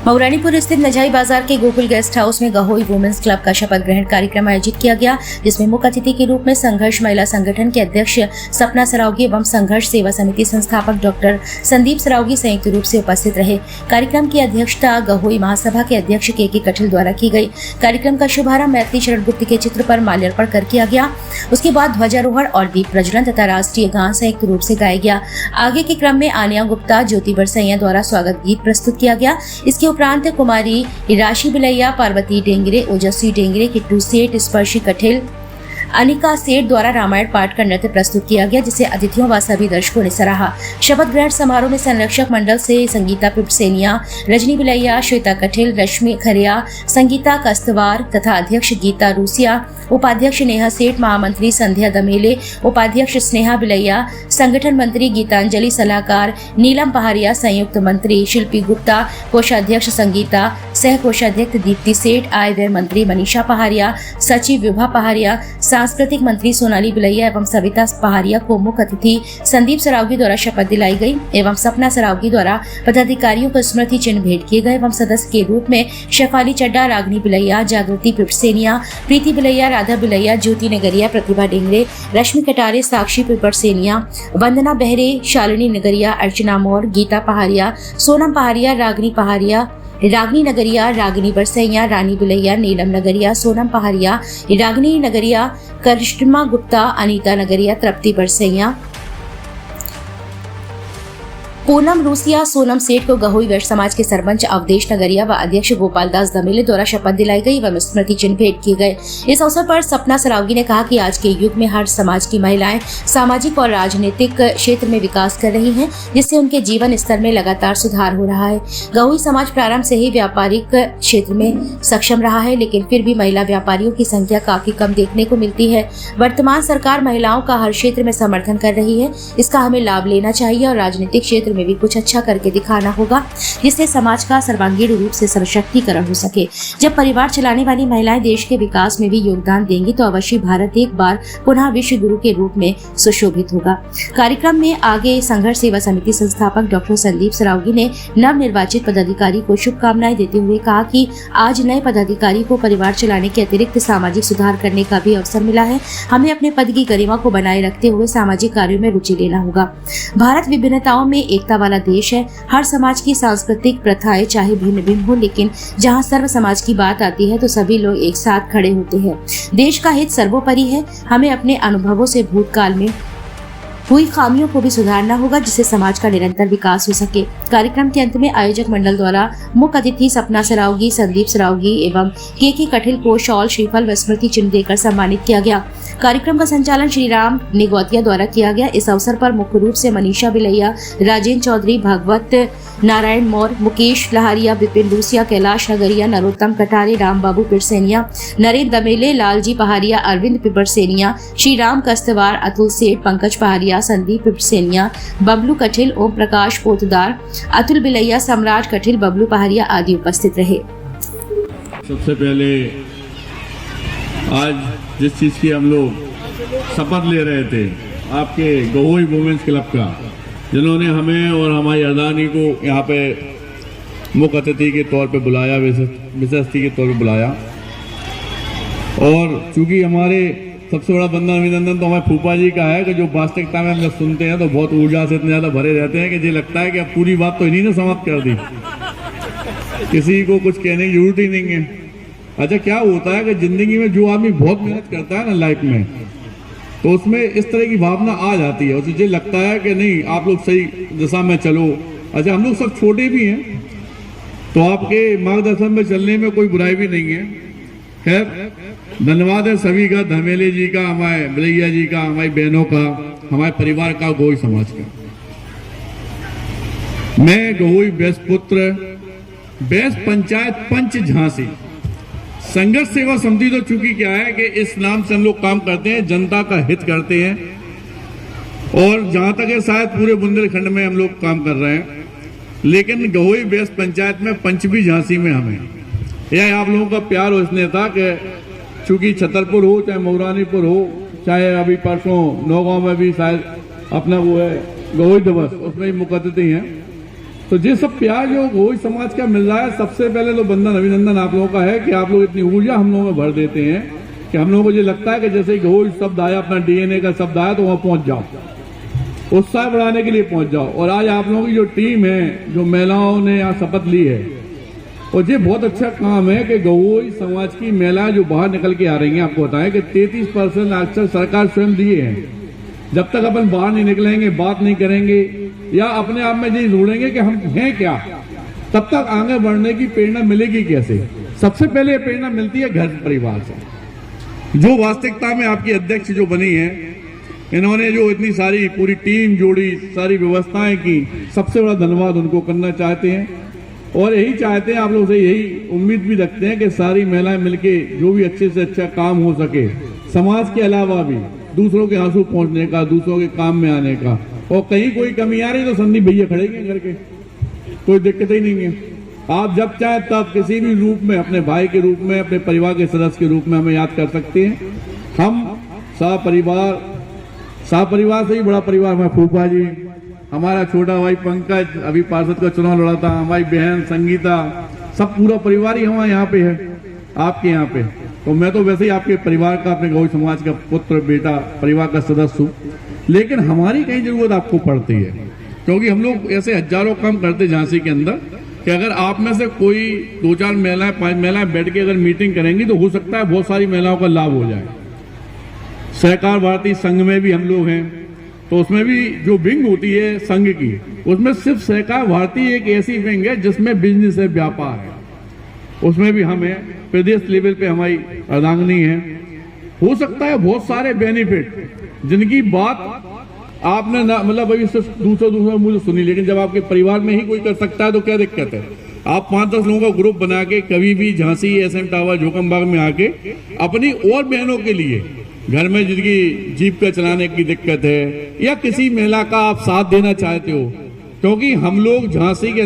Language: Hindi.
मऊरानीपुर स्थित नजाई बाजार के गोकुल गेस्ट हाउस में गहोई वुमेन्स क्लब का शपथ ग्रहण कार्यक्रम आयोजित किया गया, जिसमें मुख्य अतिथि के रूप में संघर्ष महिला संगठन के अध्यक्ष सपना सरावगी एवं संघर्ष सेवा समिति संस्थापक डॉक्टर संदीप सरावगी संयुक्त रूप से उपस्थित रहे। कार्यक्रम की अध्यक्षता गहोई महासभा के अध्यक्ष के कठिल द्वारा की गई। कार्यक्रम का शुभारंभ मैथिली शरण गुप्त के चित्र पर माल्यार्पण कर किया गया। उसके बाद ध्वजारोहण और दीप प्रज्वलन तथा राष्ट्रीय गान संयुक्त रूप से गाया गया। आगे के क्रम में आनिया गुप्ता, ज्योति बरसैया द्वारा स्वागत गीत प्रस्तुत किया गया। इसके उपरांत कुमारी राशि बिलैया, पार्वती डेंगरे, ओजस्वी डेंगरे, किट्टू सेठ, स्पर्शी कठिल, अनिका सेठ द्वारा रामायण पाठ का नृत्य प्रस्तुत किया गया, जिसे अतिथियों व सभी दर्शकों ने सराहा। शपथ ग्रहण समारोह में संरक्षक मंडल से संगीता पिपसेनिया, रजनी बिलैया, श्वेता कठिल, रश्मि खरिया, संगीता कस्तवार तथा अध्यक्ष गीता रूसिया, उपाध्यक्ष नेहा सेठ, महामंत्री संध्या दमेले, उपाध्यक्ष स्नेहा बिलैया, संगठन मंत्री गीतांजलि, सलाहकार नीलम पहाड़िया, संयुक्त मंत्री शिल्पी गुप्ता, कोषाध्यक्ष संगीता, सह कोषाध्यक्ष दीप्ति सेठ, आय व्यय मंत्री मनीषा पहाड़िया, सचिव विभा पहाड़िया, सांस्कृतिक मंत्री सोनाली बिलैया एवं सविता पहाड़िया को मुख्य अतिथि संदीप सरावगी द्वारा शपथ दिलाई गई एवं सपना सरावगी द्वारा पदाधिकारियों को स्मृति चिन्ह भेंट किए गए एवं सदस्य के रूप में शेफाली चड्डा, रागनी बिलैया, जागृति पिपसेनिया, प्रीति बिलैया, राधा बिलैया, ज्योति नगरिया, प्रतिभा डेंगरे, रश्मि कटारे, साक्षी पिपसेनिया, वंदना बहरे, शालिनी नगरिया, अर्चना मोर, गीता पहाड़िया, सोनम पहाड़िया, रागनी पहाड़िया, रागनी नगरिया, रागिनी बरसैया, रानी बिलैया, नीलम नगरिया, सोनम पहाड़िया, रागिनी नगरिया, करिश्मा गुप्ता, अनीता नगरिया, तृप्ति बरसैया, पूनम रूसिया, सोनम सेठ को गहोई वैश्य समाज के सरपंच अवधेश नगरिया व अध्यक्ष गोपाल दास दमेले द्वारा शपथ दिलाई गई व स्मृति चिन्ह भेंट किए गए। इस अवसर पर सपना सरावगी ने कहा कि आज के युग में हर समाज की महिलाएं सामाजिक और राजनीतिक क्षेत्र में विकास कर रही हैं, जिससे उनके जीवन स्तर में लगातार सुधार हो रहा है। गहोई समाज प्रारंभ से ही व्यापारिक क्षेत्र में सक्षम रहा है, लेकिन फिर भी महिला व्यापारियों की संख्या काफी कम देखने को मिलती है। वर्तमान सरकार महिलाओं का हर क्षेत्र में समर्थन कर रही है। इसका हमें लाभ लेना चाहिए और राजनीतिक क्षेत्र में भी कुछ अच्छा करके दिखाना होगा, जिससे समाज का सर्वांगीण रूप से सशक्तिकरण हो सके। जब परिवार चलाने वाली महिलाएं देश के विकास में भी योगदान देंगी तो अवश्य भारत एक बार पुनः विश्व गुरु के रूप में सुशोभित होगा। कार्यक्रम में आगे संघर्ष सेवा समिति संस्थापक डॉक्टर संदीप सरावगी ने नव निर्वाचित पदाधिकारी को शुभकामनाएं देते हुए कहा कि आज नए पदाधिकारी को परिवार चलाने के अतिरिक्त सामाजिक सुधार करने का भी अवसर मिला है। हमें अपने पद की गरिमा को बनाए रखते हुए सामाजिक कार्यों में रुचि लेना होगा। भारत विभिन्नताओं में एकता वाला देश है। हर समाज की सांस्कृतिक प्रथाएं चाहे भिन्न भिन्न हो, लेकिन जहां सर्व समाज की बात आती है तो सभी लोग एक साथ खड़े होते हैं। देश का हित सर्वोपरि है। हमें अपने अनुभवों से भूतकाल में हुई खामियों को भी सुधारना होगा, जिससे समाज का निरंतर विकास हो सके। कार्यक्रम के अंत में आयोजक मंडल द्वारा मुख्य अतिथि सपना सरावगी, संदीप सरावगी एवं के कठिल को शॉल, श्रीफल व स्मृति चिन्ह देकर सम्मानित किया गया। कार्यक्रम का संचालन श्री राम निगौतिया द्वारा किया गया। इस अवसर पर मुख्य रूप से मनीषा बिलैया, राजेंद्र चौधरी, भागवत नारायण मौर्य, मुकेश लहारिया, विपिन रूसिया, कैलाश नगरिया, नरोत्तम कटारे, राम बाबू पिरसेनिया, नरेंद्र दमेले, लालजी पहाड़िया, अरविंद पिपरसेनिया, श्री राम कस्तवार, अतुल सेठ, पंकज पहाड़िया, संदीप पिपसेनिया, बबलू कठिल, ओम प्रकाश पोतदार, अतुल बिलैया, सम्राट कठिल, बबलू पहाड़िया आदि उपस्थित रहे। सबसे पहले आज जिस चीज की हम लोग शपथ ले रहे थे, आपके गहोई वुमेन्स क्लब का, जिन्होंने हमें और हमारी अदानी को यहाँ पे मुख्य अतिथि के तौर पे बुलाया, विशेष अतिथि के तौर पे बुलाया। और चूंकि हमारे सबसे बड़ा बंधन अभिनंदन तो हमारे फूफा जी का है कि जो वास्तविकता में हम जब सुनते हैं तो बहुत ऊर्जा से इतने ज़्यादा भरे रहते हैं कि ये लगता है कि अब पूरी बात तो इन्हीं ने समाप्त कर दी, किसी को कुछ कहने की जरूरत ही नहीं है। अच्छा, क्या होता है कि जिंदगी में जो आदमी बहुत मेहनत करता है ना लाइफ में, तो उसमें इस तरह की भावना आ जाती है। उसे लगता है कि नहीं, आप लोग सही दिशा में चलो। अच्छा, हम लोग सब छोटे भी हैं तो आपके मार्गदर्शन में चलने में कोई बुराई भी नहीं है। खैर, धन्यवाद है सभी का, धमेले जी का, हमारे बिलैया जी का, हमारी बहनों का, हमारे परिवार का, गहोई समाज का। मैं गहोई वैश्य पुत्र, वैश्य पंचायत पंच झांसी संघर्ष सेवा समिति, तो चूंकि क्या है कि इस नाम से हम लोग काम करते हैं, जनता का हित करते हैं। और जहां तक है शायद पूरे बुंदेलखंड में हम लोग काम कर रहे हैं, लेकिन गहोई वैश्य पंचायत में पंचमी झांसी में हमें यह आप लोगों का प्यार हो इसलिए था कि चूंकि छतरपुर हो, चाहे मऊरानीपुर हो, चाहे अभी परसों नौगांव में भी शायद अपना वो है गहोई दिवस, उसमें ही मुख्य अतिथि हैं, तो ये सब प्यार जो गहोई समाज का मिल रहा है, सबसे पहले तो बंधन अभिनंदन आप लोगों का है कि आप लोग इतनी ऊर्जा हम लोगों में भर देते हैं कि हम लोगों को ये लगता है कि जैसे गहोई शब्द आया, अपना डीएनए का शब्द आया, तो वहां पहुंच जाओ, उत्साह बढ़ाने के लिए पहुंच जाओ। और आज आप लोगों की जो टीम है, जो महिलाओं ने यहाँ शपथ ली है, और ये बहुत अच्छा काम है कि गहोई समाज की महिलाएं जो बाहर निकल के आ रही हैं, आपको बताएं कि 33% अक्सर सरकार स्वयं दिए हैं। जब तक अपन बाहर नहीं निकलेंगे, बात नहीं करेंगे या अपने आप में ये ढूंढेंगे कि हम हैं क्या, तब तक आगे बढ़ने की प्रेरणा मिलेगी कैसे? सबसे पहले प्रेरणा मिलती है घर परिवार से। जो वास्तविकता में आपकी अध्यक्ष जो बनी है, इन्होंने जो इतनी सारी पूरी टीम जोड़ी, सारी व्यवस्थाएं की, सबसे बड़ा धन्यवाद उनको करना चाहते हैं। और यही चाहते हैं, आप लोग से यही उम्मीद भी रखते हैं कि सारी महिलाएं मिलके जो भी अच्छे से अच्छा काम हो सके, समाज के अलावा भी दूसरों के आंसू पहुंचने का, दूसरों के काम में आने का। और कहीं कोई कमी आ रही तो संदीप भैया खड़े हैं घर के, कोई दिक्कत ही नहीं है। आप जब चाहे तब किसी भी रूप में, अपने भाई के रूप में, अपने परिवार के सदस्य के रूप में हमें याद कर सकते हैं। हम परिवार से ही बड़ा परिवार, हमारे फूफा जी, हमारा छोटा भाई पंकज अभी पार्षद का चुनाव लड़ा था, हमारी बहन संगीता, सब पूरा परिवार ही हमारे यहाँ पे है, आपके यहाँ पे। तो मैं तो वैसे ही आपके परिवार का, अपने गहोई समाज का पुत्र, बेटा, परिवार का सदस्य हूँ। लेकिन हमारी कहीं जरूरत आपको पड़ती है, क्योंकि हम लोग ऐसे हजारों काम करते झांसी के अंदर कि अगर आप में से कोई 2-4 महिलाएं, 5 महिलाएं बैठ के अगर मीटिंग करेंगी तो हो सकता है बहुत सारी महिलाओं का लाभ हो जाए। सहकार भारती संघ में भी हम लोग हैं, तो उसमें भी जो विंग होती है संघ की, उसमें सिर्फ सहकार भारती एक ऐसी विंग है जिसमें बिजनेस है, व्यापार है, उसमें भी हम हैं। प्रदेश लेवल पे हमारी अर्धांगिनी है। हो सकता है बहुत सारे बेनिफिट जिनकी बात आपने ना, मतलब अभी सिर्फ दूसरा मुझे सुनी, लेकिन जब आपके परिवार में ही कोई कर सकता है तो क्या दिक्कत है? आप 5-10 लोगों का ग्रुप बना के कभी भी झांसी, एसएम टावर, जोकमबाग में आके अपनी और बहनों के लिए, घर में जिनकी जीप का चलाने की दिक्कत है या किसी महिला का आप साथ देना चाहते हो, क्योंकि हम लोग झांसी के